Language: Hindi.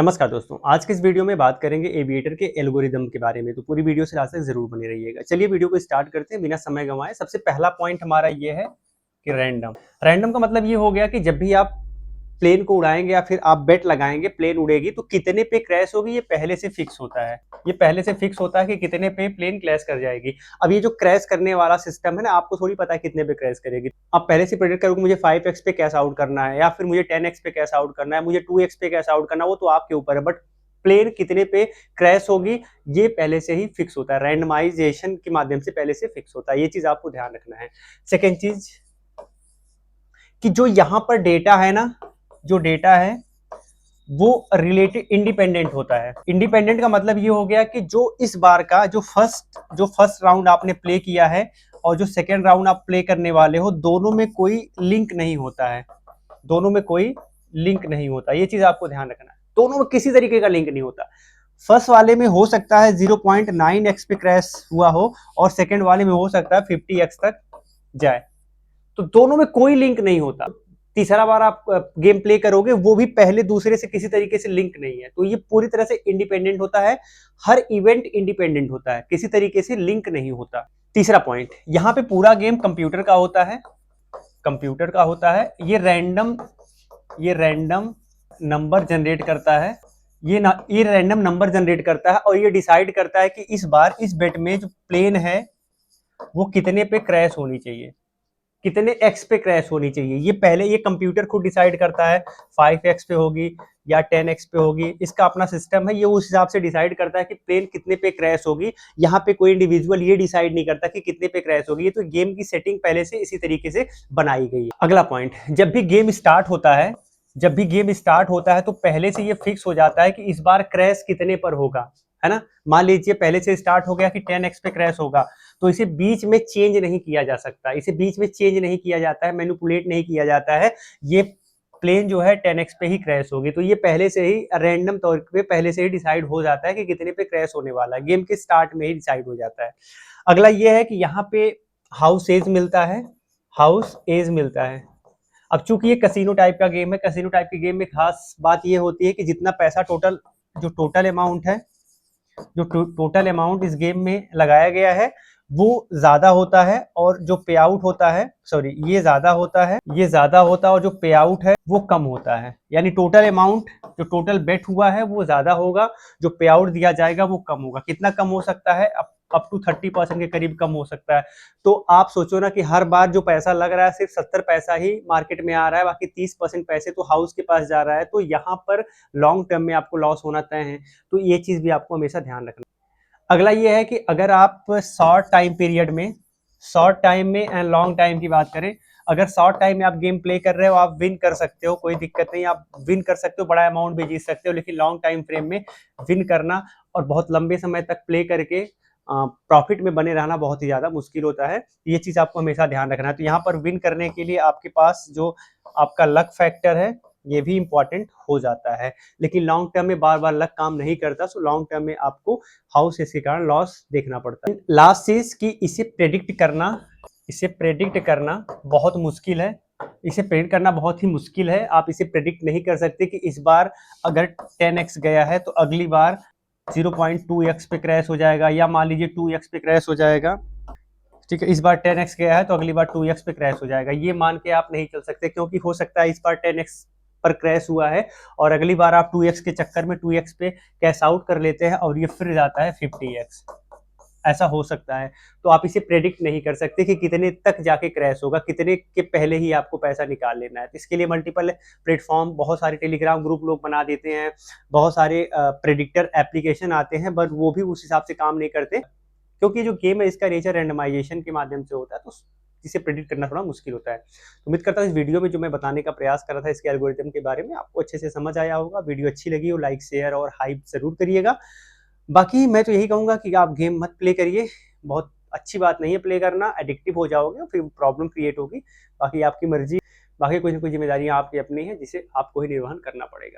नमस्कार दोस्तों, आज के इस वीडियो में बात करेंगे एविएटर के एल्गोरिदम के बारे में। तो पूरी वीडियो से लास्ट तक जरूर बने रहिएगा। चलिए वीडियो को स्टार्ट करते हैं बिना समय गंवाए। सबसे पहला पॉइंट हमारा ये है कि रैंडम। रैंडम का मतलब ये हो गया कि जब भी आप प्लेन को उड़ाएंगे या फिर आप बेट लगाएंगे प्लेन उड़ेगी तो कितने पे क्रैश होगी ये पहले से फिक्स होता है। ये पहले से फिक्स होता है कि कितने पे प्लेन क्रैश कर जाएगी। अब ये जो क्रैश करने वाला सिस्टम है ना, आपको थोड़ी पता है कितने पे क्रैश करेगी। आप पहले से प्रेडिक्ट करोगे मुझे 5x पे कैश आउट करना है या फिर मुझे 10x पे कैश आउट करना है, मुझे 2x पे कैश आउट करना है, वो तो आपके ऊपर है। बट प्लेन कितने पे क्रैश होगी ये पहले से ही फिक्स होता है। रैंडमाइजेशन के माध्यम से पहले से फिक्स होता है। ये चीज आपको ध्यान रखना है। सेकेंड चीज कि जो यहाँ पर डेटा है ना, जो डेटा है वो रिलेटेड इंडिपेंडेंट होता है। इंडिपेंडेंट का मतलब ये हो गया कि जो इस बार का जो फर्स्ट राउंड आपने प्ले किया है और जो सेकेंड राउंड आप प्ले करने वाले हो, दोनों में कोई लिंक नहीं होता है। दोनों में कोई लिंक नहीं होता, ये चीज आपको ध्यान रखना है। दोनों में किसी तरीके का लिंक नहीं होता। फर्स्ट वाले में हो सकता है 0.9x पे क्रैश हुआ हो और सेकेंड वाले में हो सकता है 50x तक जाए, तो दोनों में कोई लिंक नहीं होता। तीसरा बार आप गेम प्ले करोगे वो भी पहले दूसरे से किसी तरीके से लिंक नहीं है। तो ये पूरी तरह से इंडिपेंडेंट होता है। हर इवेंट इंडिपेंडेंट होता है, किसी तरीके से लिंक नहीं होता। तीसरा पॉइंट, यहाँ पे पूरा गेम कंप्यूटर का होता है। कंप्यूटर का होता है। ये रैंडम नंबर जनरेट करता है। ये रैंडम नंबर जनरेट करता है और ये डिसाइड करता है कि इस बार इस बेट में जो प्लेन है वो कितने पे क्रैश होनी चाहिए, कितने एक्स पे क्रैश होनी चाहिए। ये पहले ये कंप्यूटर खुद डिसाइड करता है 5x पे होगी या 10x पे होगी। इसका अपना सिस्टम है, ये उस हिसाब से डिसाइड करता है कि प्लेन कितने पे क्रैश होगी। यहाँ पे कोई इंडिविजुअल ये डिसाइड नहीं करता कि कितने पे क्रैश होगी। ये तो गेम की सेटिंग पहले से इसी तरीके से बनाई गई है। अगला पॉइंट, जब भी गेम स्टार्ट होता है तो पहले से ये फिक्स हो जाता है कि इस बार क्रैश कितने पर होगा, है ना। मान लीजिए पहले से स्टार्ट हो गया कि 10x पे क्रैश होगा, तो इसे बीच में चेंज नहीं किया जा सकता। इसे बीच में चेंज नहीं किया जाता है, मैनिपुलेट नहीं किया जाता है। ये प्लेन जो है 10x पे ही क्रैश होगी। तो ये पहले से ही रैंडम तौर पे पहले से ही डिसाइड हो जाता है कि कितने पे क्रैश होने वाला है। गेम के स्टार्ट में ही डिसाइड हो जाता है। अगला ये है कि यहाँ पे हाउस एज मिलता है। अब चूंकि ये कसिनो टाइप का गेम है, कसिनो टाइप के गेम में खास बात ये होती है कि जितना पैसा टोटल अमाउंट इस गेम में लगाया गया है वो ज्यादा होता है और जो पे आउट होता है, सॉरी, ये ज्यादा होता है और जो पे आउट है वो कम होता है। यानी टोटल अमाउंट जो टोटल बेट हुआ है वो ज्यादा होगा, जो पे आउट दिया जाएगा वो कम होगा। कितना कम हो सकता है? अप टू 30% के करीब कम हो सकता है। तो आप सोचो ना कि हर बार जो पैसा लग रहा है सिर्फ 70 पैसा ही मार्केट में आ रहा है, बाकी 30% पैसे तो हाउस के पास जा रहा है। तो यहाँ पर लॉन्ग टर्म में आपको लॉस होना तय है। तो ये चीज भी आपको हमेशा ध्यान रखना। अगला ये है कि अगर आप शॉर्ट टाइम में एंड लॉन्ग टाइम की बात करें, अगर शॉर्ट टाइम में आप गेम प्ले कर रहे हो आप विन कर सकते हो, कोई दिक्कत नहीं, आप विन कर सकते हो, बड़ा अमाउंट भी जीत सकते हो। लेकिन लॉन्ग टाइम फ्रेम में विन करना और बहुत लंबे समय तक प्ले करके प्रॉफिट में बने रहना बहुत ही ज्यादा मुश्किल होता है। ये चीज आपको हमेशा ध्यान रखना है। तो यहाँ पर विन करने के लिए आपके पास जो आपका लक फैक्टर है ये भी इंपॉर्टेंट हो जाता है। लेकिन लॉन्ग टर्म में बार बार लक काम नहीं करता, सो लॉन्ग टर्म में आपको हाउस इसके कारण लॉस देखना पड़ता है। लास्ट चीज कि इसे प्रेडिक्ट करना बहुत मुश्किल है। इसे प्रेडिक्ट करना बहुत ही मुश्किल है। आप इसे प्रेडिक्ट नहीं कर सकते कि इस बार अगर 10x गया है तो अगली बार 0.2x पे क्रैश हो जाएगा, या मान लीजिए 2x पे क्रैश हो जाएगा। ठीक है, इस बार 10x गया है तो अगली बार 2x पे क्रैश हो जाएगा, ये मान के आप नहीं चल सकते। क्योंकि हो सकता है इस बार 10x पर क्रैश हुआ है और अगली बार आप 2x के चक्कर में 2x पे कैश आउट कर लेते हैं और ये फिर जाता है 50x। ऐसा हो सकता है। तो आप इसे प्रेडिक्ट नहीं कर सकते कि कितने तक जाके क्रैश होगा, कितने के पहले ही आपको पैसा निकाल लेना है। तो इसके लिए मल्टीपल प्लेटफॉर्म, बहुत सारे टेलीग्राम ग्रुप लोग बना देते हैं, बहुत सारे प्रेडिक्टर एप्लीकेशन आते हैं, बट वो भी उस हिसाब से काम नहीं करते। क्योंकि जो गेम है इसका नेचर रैंडमाइजेशन के माध्यम से होता है, तो जिसे प्रेडिक्ट करना थोड़ा मुश्किल होता है। तो उम्मीद करता हूँ इस वीडियो में जो मैं बताने का प्रयास कर रहा था इसके एल्गोरिथम के बारे में आपको अच्छे से समझ आया होगा। वीडियो अच्छी लगी हो लाइक शेयर और हाइप जरूर करिएगा। बाकी मैं तो यही कहूंगा कि आप गेम मत प्ले करिए, बहुत अच्छी बात नहीं है प्ले करना, एडिक्टिव हो जाओगे फिर प्रॉब्लम क्रिएट होगी। बाकी आपकी मर्जी, बाकी कोई ना कोई जिम्मेदारियां आपकी अपनी है जिसे आपको ही निर्वहन करना पड़ेगा।